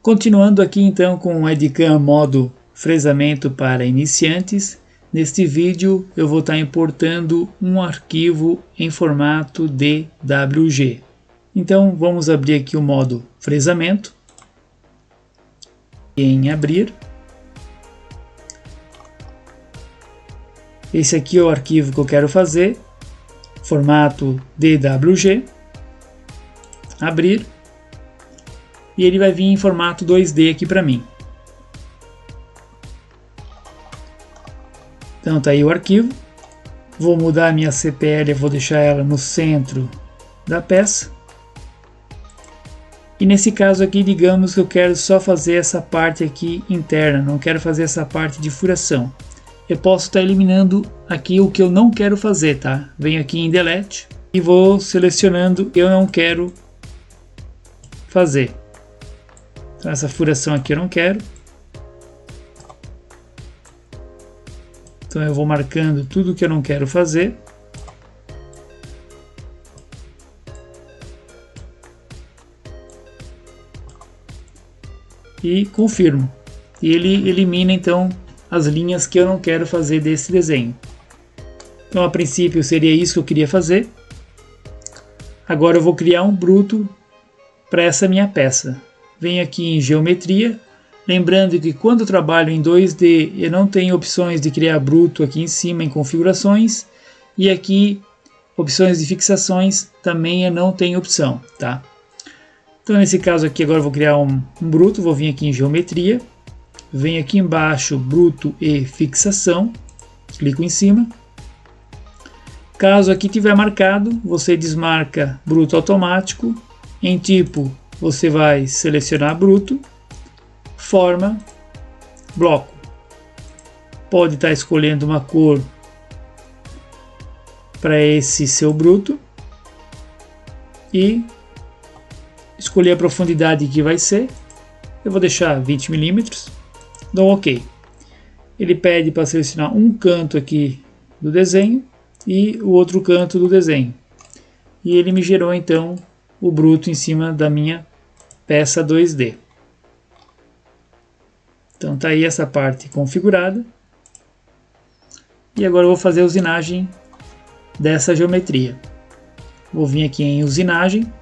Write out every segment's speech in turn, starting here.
Continuando aqui então com o Edcam modo fresamento para iniciantes, neste vídeo eu vou estar importando um arquivo em formato DWG. Então vamos abrir aqui o modo fresamento, em abrir. Esse aqui é o arquivo que eu quero fazer, formato DWG, abrir, e ele vai vir em formato 2D aqui para mim. Então tá aí o arquivo, vou mudar a minha CPL, vou deixar ela no centro da peça. E nesse caso aqui, digamos que eu quero só fazer essa parte aqui interna, não quero fazer essa parte de furação. Eu posso estar eliminando aqui o que eu não quero fazer, tá? Venho aqui em Delete e vou selecionando o que eu não quero fazer. Então essa furação aqui eu não quero. Então eu vou marcando tudo que eu não quero fazer. E confirmo. E ele elimina então as linhas que eu não quero fazer desse desenho. Então a princípio seria isso que eu queria fazer. Agora eu vou criar um bruto para essa minha peça. Venho aqui em geometria, lembrando que quando eu trabalho em 2D eu não tenho opções de criar bruto aqui em cima em configurações, e aqui opções de fixações também eu não tenho opção, tá? Então nesse caso aqui agora eu vou criar um bruto, vou vir aqui em geometria, venho aqui embaixo bruto e fixação, clico em cima. Caso aqui tiver marcado, você desmarca bruto automático, em tipo você vai selecionar bruto, forma, bloco. Pode estar escolhendo uma cor para esse seu bruto e escolher a profundidade que vai ser. Eu vou deixar 20 mm, dou OK. Ele pede para selecionar um canto aqui do desenho e o outro canto do desenho. E ele me gerou então o bruto em cima da minha peça 2D. Então tá aí essa parte configurada. E agora eu vou fazer a usinagem dessa geometria. Vou vir aqui em usinagem,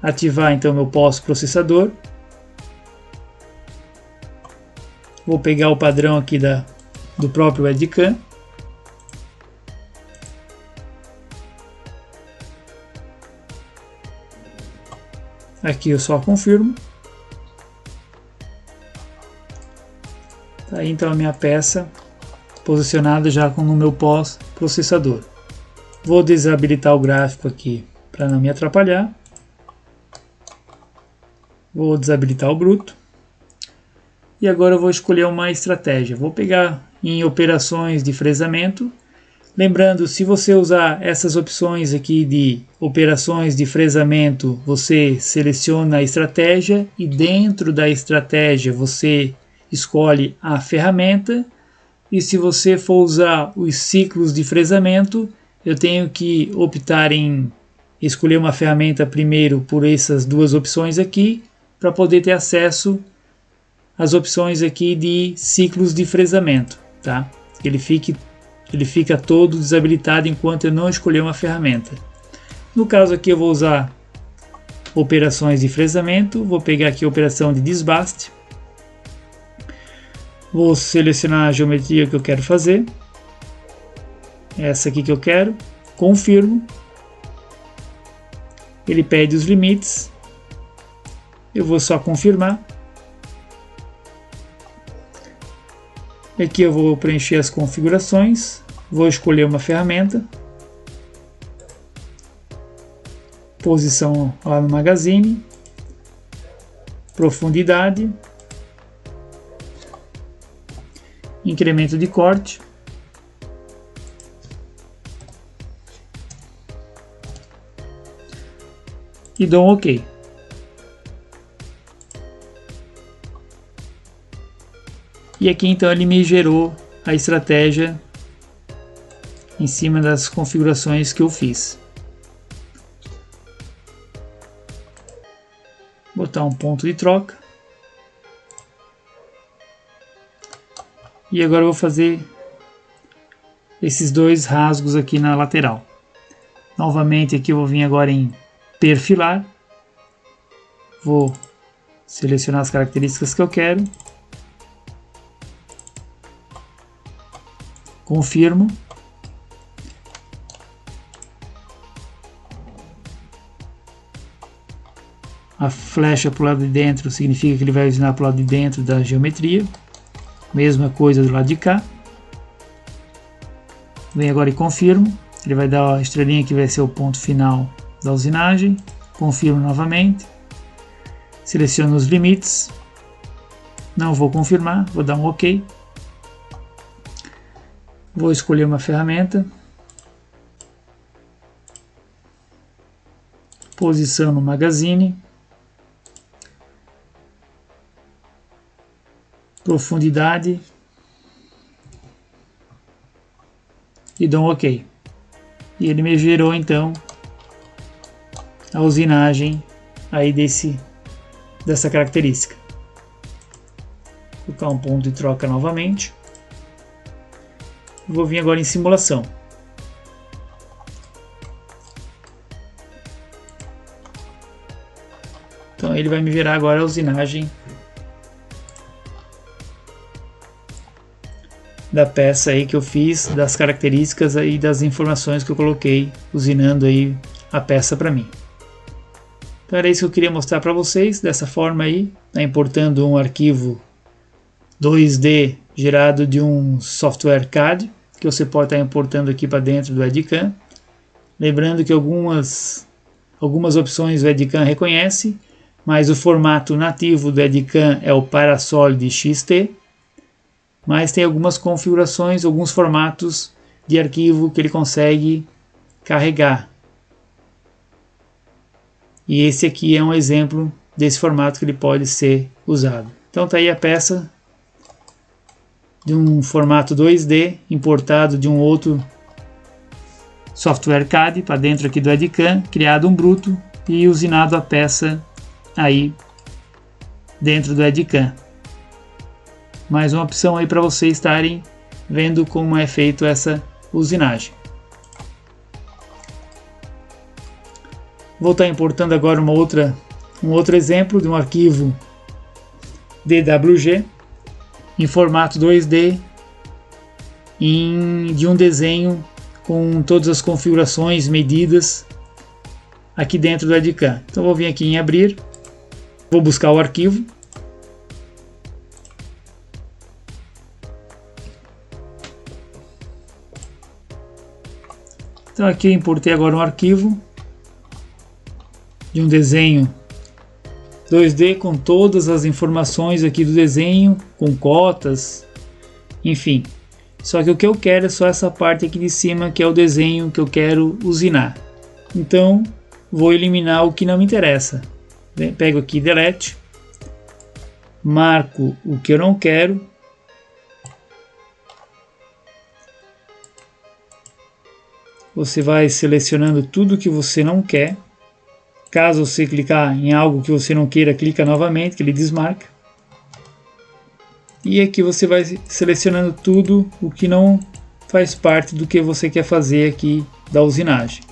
ativar então meu pós-processador. Vou pegar o padrão aqui do próprio Edcam. Aqui eu só confirmo. Tá aí então a minha peça posicionada já no meu pós-processador. Vou desabilitar o gráfico aqui para não me atrapalhar. Vou desabilitar o bruto. E agora eu vou escolher uma estratégia. Vou pegar em operações de fresamento. Lembrando, se você usar essas opções aqui de operações de fresamento, você seleciona a estratégia e dentro da estratégia você escolhe a ferramenta. E se você for usar os ciclos de fresamento, eu tenho que optar em escolher uma ferramenta primeiro por essas duas opções aqui, para poder ter acesso às opções aqui de ciclos de fresamento, tá? Ele fica todo desabilitado enquanto eu não escolher uma ferramenta. No caso aqui eu vou usar operações de fresamento, vou pegar aqui a operação de desbaste, vou selecionar a geometria que eu quero fazer, essa aqui que eu quero, confirmo, ele pede os limites, eu vou só confirmar. Aqui eu vou preencher as configurações, vou escolher uma ferramenta, posição lá no magazine, profundidade, incremento de corte, e dou um OK. E aqui então ele me gerou a estratégia em cima das configurações que eu fiz. botar um ponto de troca. E agora eu vou fazer esses dois rasgos aqui na lateral. Novamente aqui eu vou vir agora em perfilar. Vou selecionar as características que eu quero. Confirmo. A flecha para o lado de dentro significa que ele vai usinar para o lado de dentro da geometria. Mesma coisa do lado de cá. Venho agora e confirmo. Ele vai dar a estrelinha que vai ser o ponto final da usinagem. Confirmo novamente. Seleciono os limites. Não vou confirmar, vou dar um OK. Vou escolher uma ferramenta. Posição no magazine. Profundidade. E dou um OK. E ele me gerou então a usinagem aí dessa característica. Vou colocar um ponto de troca novamente. Vou vir agora em simulação. Então ele vai me gerar agora a usinagem da peça aí que eu fiz, das características aí, das informações que eu coloquei usinando aí a peça para mim. Então era isso que eu queria mostrar para vocês, dessa forma aí, tá importando um arquivo 2D gerado de um software CAD, que você pode estar importando aqui para dentro do Edicam. Lembrando que algumas opções o Edicam reconhece, mas o formato nativo do Edicam é o Parasolid XT, mas tem algumas configurações, alguns formatos de arquivo que ele consegue carregar. E esse aqui é um exemplo desse formato que ele pode ser usado. Então está aí a peça de um formato 2D importado de um outro software CAD para dentro aqui do Edicam, criado um bruto e usinado a peça aí dentro do Edicam. Mais uma opção aí para vocês estarem vendo como é feito essa usinagem. Vou estar importando agora um outro exemplo de um arquivo DWG em formato 2D de um desenho com todas as configurações, medidas aqui dentro do Edicam. Então vou vir aqui em abrir, vou buscar o arquivo. Então aqui eu importei agora um arquivo de um desenho 2D com todas as informações aqui do desenho, com cotas, enfim. Só que o que eu quero é só essa parte aqui de cima, que é o desenho que eu quero usinar. Então vou eliminar o que não me interessa. Pego aqui Delete, marco o que eu não quero. Você vai selecionando tudo que você não quer. Caso você clicar em algo que você não queira, clica novamente, que ele desmarca. E aqui você vai selecionando tudo o que não faz parte do que você quer fazer aqui da usinagem.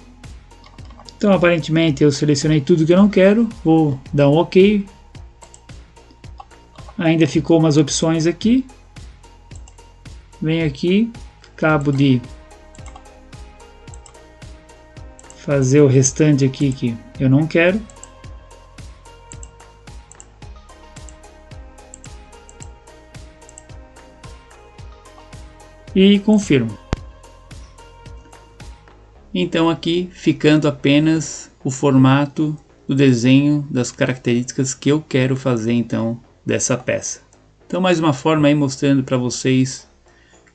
Então aparentemente eu selecionei tudo que eu não quero, vou dar um OK. Ainda ficou umas opções aqui. Venho aqui, acabo de fazer o restante aqui que eu não quero. E confirmo. Então aqui ficando apenas o formato do desenho das características que eu quero fazer então dessa peça. Então mais uma forma aí mostrando para vocês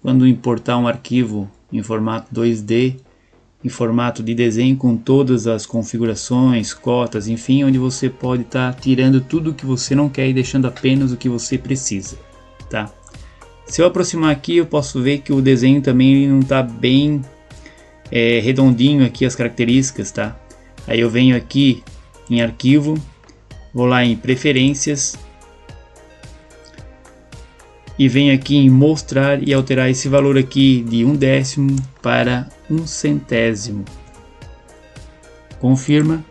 quando importar um arquivo em formato 2D, em formato de desenho com todas as configurações, cotas, enfim, onde você pode estar tirando tudo o que você não quer e deixando apenas o que você precisa, tá? Se eu aproximar aqui, eu posso ver que o desenho também não está bem redondinho aqui as características, tá? Aí eu venho aqui em arquivo, vou lá em preferências e venho aqui em mostrar e alterar esse valor aqui de 1/10 para 1/100. Confirma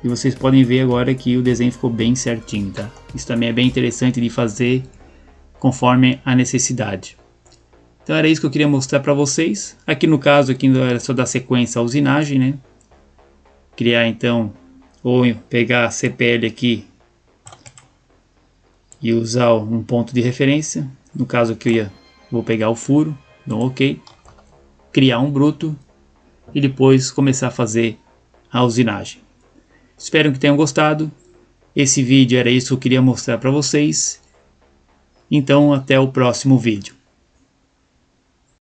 e vocês podem ver agora que o desenho ficou bem certinho, tá? Isso também é bem interessante de fazer conforme a necessidade. Então era isso que eu queria mostrar para vocês. Aqui no caso aqui era só dar sequência à usinagem, né? Criar então, ou pegar a CPL aqui e usar um ponto de referência. No caso aqui vou pegar o furo, dou um OK, criar um bruto e depois começar a fazer a usinagem. Espero que tenham gostado. Esse vídeo era isso que eu queria mostrar para vocês. Então até o próximo vídeo.